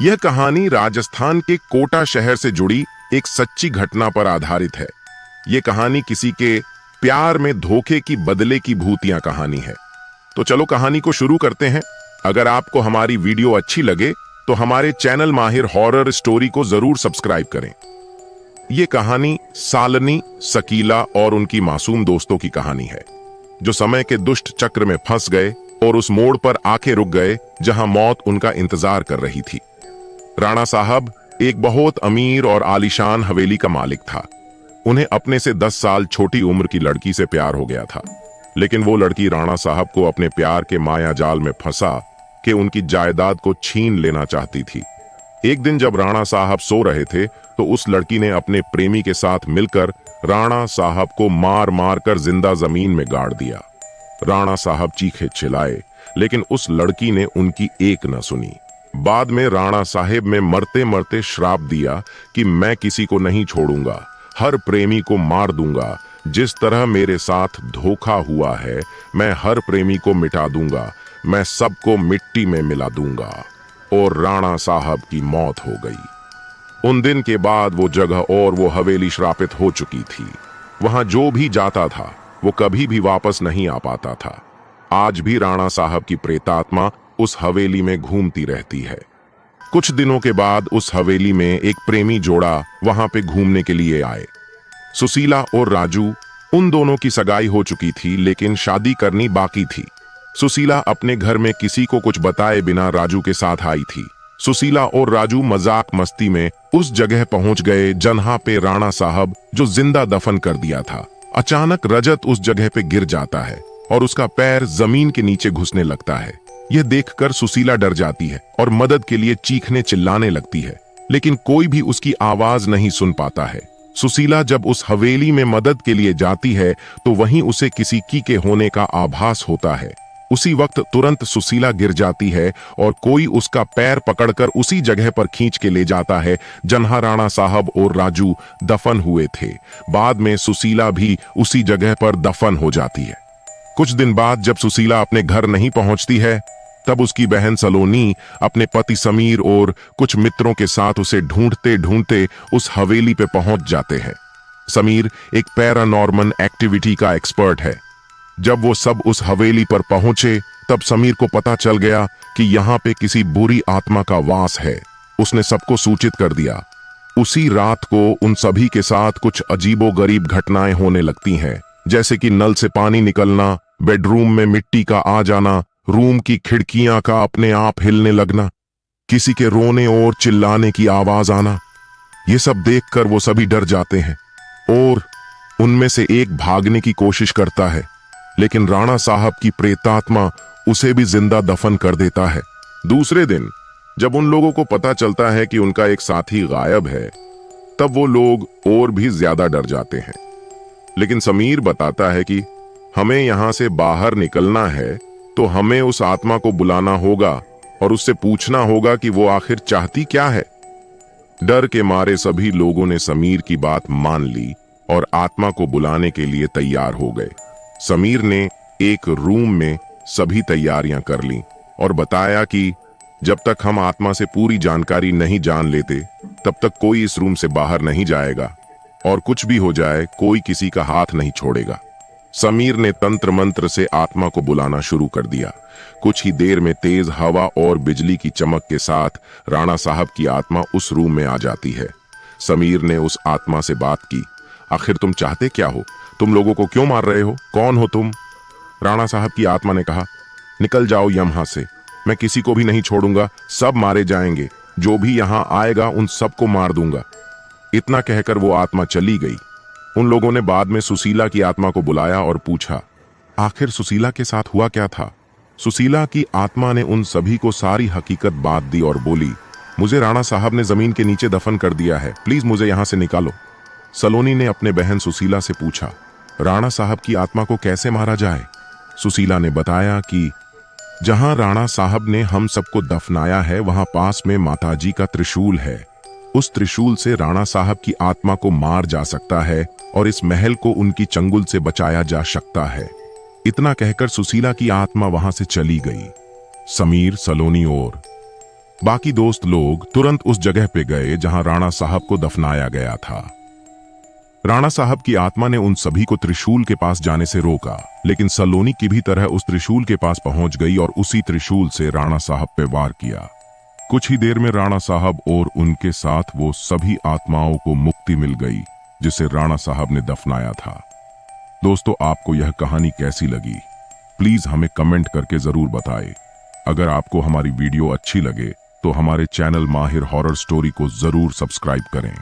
यह कहानी राजस्थान के कोटा शहर से जुड़ी एक सच्ची घटना पर आधारित है। यह कहानी किसी के प्यार में धोखे की बदले की भूतिया कहानी है। तो चलो कहानी को शुरू करते हैं। अगर आपको हमारी वीडियो अच्छी लगे तो हमारे चैनल माहिर हॉरर स्टोरी को जरूर सब्सक्राइब करें। यह कहानी सालनी, शकीला और उनकी मासूम दोस्तों की कहानी है, जो समय के दुष्ट चक्र में फंस गए और उस मोड़ पर आके रुक गए जहां मौत उनका इंतजार कर रही थी। राणा साहब एक बहुत अमीर और आलीशान हवेली का मालिक था। उन्हें अपने से 10 साल छोटी उम्र की लड़की से प्यार हो गया था, लेकिन वो लड़की राणा साहब को अपने प्यार के माया जाल में फंसा के उनकी जायदाद को छीन लेना चाहती थी। एक दिन जब राणा साहब सो रहे थे तो उस लड़की ने अपने प्रेमी के साथ मिलकर राणा साहब को मार मार कर जिंदा जमीन में गाड़ दिया। राणा साहब चीखे चिल्लाए, लेकिन उस लड़की ने उनकी एक न सुनी। बाद में राणा साहब ने मरते मरते श्राप दिया कि मैं किसी को नहीं छोड़ूंगा, हर प्रेमी को मार दूंगा। जिस तरह मेरे साथ धोखा हुआ है, मैं हर प्रेमी को मिटा दूंगा, मैं सबको मिट्टी में मिला दूंगा। और राणा साहब की मौत हो गई। उन दिन के बाद वो जगह और वो हवेली श्रापित हो चुकी थी। वहां जो भी जाता था वो कभी भी वापस नहीं आ पाता था। आज भी राणा साहब की प्रेतात्मा उस हवेली में घूमती रहती है। कुछ दिनों के बाद उस हवेली में एक प्रेमी जोड़ा वहां पे घूमने के लिए आए। सुशीला और राजू, उन दोनों की सगाई हो चुकी थी, लेकिन शादी करनी बाकी थी। सुशीला अपने घर में किसी को कुछ बताए बिना राजू के साथ आई थी। सुशीला और राजू मजाक मस्ती में उस जगह पहुंच गए जहां पे राणा साहब जो जिंदा दफन कर दिया था। अचानक रजत उस जगह पे गिर जाता है और उसका पैर जमीन के नीचे घुसने लगता है। यह देखकर सुशीला डर जाती है और मदद के लिए चीखने चिल्लाने लगती है, लेकिन कोई भी उसकी आवाज नहीं सुन पाता है। सुशीला जब उस हवेली में मदद के लिए जाती है तो वहीं उसे किसी की के होने का आभास होता है। उसी वक्त तुरंत सुशीला गिर जाती है और कोई उसका पैर पकड़कर उसी जगह पर खींच के ले जाता है जहां राणा साहब और राजू दफन हुए थे। बाद में सुशीला भी उसी जगह पर दफन हो जाती है। कुछ दिन बाद जब सुशीला अपने घर नहीं पहुंचती है, तब उसकी बहन सलोनी अपने पति समीर और कुछ मित्रों के साथ उसे ढूंढते ढूंढते उस हवेली पे पहुंच जाते हैं। समीर एक पैरानॉर्मल एक्टिविटी का एक्सपर्ट है। जब वो सब उस हवेली पर पहुंचे तब समीर को पता चल गया कि यहाँ पे किसी बुरी आत्मा का वास है। उसने सबको सूचित कर दिया। उसी रात को उन सभी के साथ कुछ अजीबोगरीब घटनाएं होने लगती हैं, जैसे कि नल से पानी निकलना, बेडरूम में मिट्टी का आ जाना, रूम की खिड़कियां का अपने आप हिलने लगना, किसी के रोने और चिल्लाने की आवाज आना। ये सब देखकर वो सभी डर जाते हैं और उनमें से एक भागने की कोशिश करता है, लेकिन राणा साहब की प्रेतात्मा उसे भी जिंदा दफन कर देता है। दूसरे दिन जब उन लोगों को पता चलता है कि उनका एक साथी गायब है, तब वो लोग और भी ज्यादा डर जाते हैं। लेकिन समीर बताता है कि हमें यहां से बाहर निकलना है तो हमें उस आत्मा को बुलाना होगा और उससे पूछना होगा कि वो आखिर चाहती क्या है। डर के मारे सभी लोगों ने समीर की बात मान ली और आत्मा को बुलाने के लिए तैयार हो गए। समीर ने एक रूम में सभी तैयारियां कर लीं और बताया कि जब तक हम आत्मा से पूरी जानकारी नहीं जान लेते तब तक कोई इस रूम से बाहर नहीं जाएगा और कुछ भी हो जाए कोई किसी का हाथ नहीं छोड़ेगा। समीर ने तंत्र मंत्र से आत्मा को बुलाना शुरू कर दिया। कुछ ही देर में तेज हवा और बिजली की चमक के साथ राणा साहब की आत्मा उस रूम में आ जाती है। समीर ने उस आत्मा से बात की, आखिर तुम चाहते क्या हो? तुम लोगों को क्यों मार रहे हो? कौन हो तुम? राणा साहब की आत्मा ने कहा, निकल जाओ यहां से, मैं किसी को भी नहीं छोड़ूंगा, सब मारे जाएंगे, जो भी यहां आएगा उन सबको मार दूंगा। इतना कहकर वो आत्मा चली गई। उन लोगों ने बाद में सुशीला की आत्मा को बुलाया और पूछा, आखिर सुशीला के साथ हुआ क्या था? सुशीला की आत्मा ने उन सभी को सारी हकीकत बात दी और बोली, मुझे राणा साहब ने जमीन के नीचे दफन कर दिया है, प्लीज मुझे यहां से निकालो। सलोनी ने अपने बहन सुशीला से पूछा, राणा साहब की आत्मा को कैसे मारा जाए? सुशीला ने बताया कि जहां राणा साहब ने हम सबको दफनाया है वहां पास में माताजी का त्रिशूल है। उस त्रिशूल से राणा साहब की आत्मा को मार जा सकता है और इस महल को उनकी चंगुल से बचाया जा सकता है। इतना कहकर सुशीला की आत्मा वहां से चली गई। समीर, सलोनी और बाकी दोस्त लोग तुरंत उस जगह पे गए जहां राणा साहब को दफनाया गया था। राणा साहब की आत्मा ने उन सभी को त्रिशूल के पास जाने से रोका, लेकिन सलोनी की भी तरह उस त्रिशूल के पास पहुंच गई और उसी त्रिशूल से राणा साहब पे वार किया। कुछ ही देर में राणा साहब और उनके साथ वो सभी आत्माओं को मुक्ति मिल गई जिसे राणा साहब ने दफनाया था। दोस्तों, आपको यह कहानी कैसी लगी प्लीज हमें कमेंट करके जरूर बताएं। अगर आपको हमारी वीडियो अच्छी लगे तो हमारे चैनल माहिर हॉरर स्टोरी को जरूर सब्सक्राइब करें।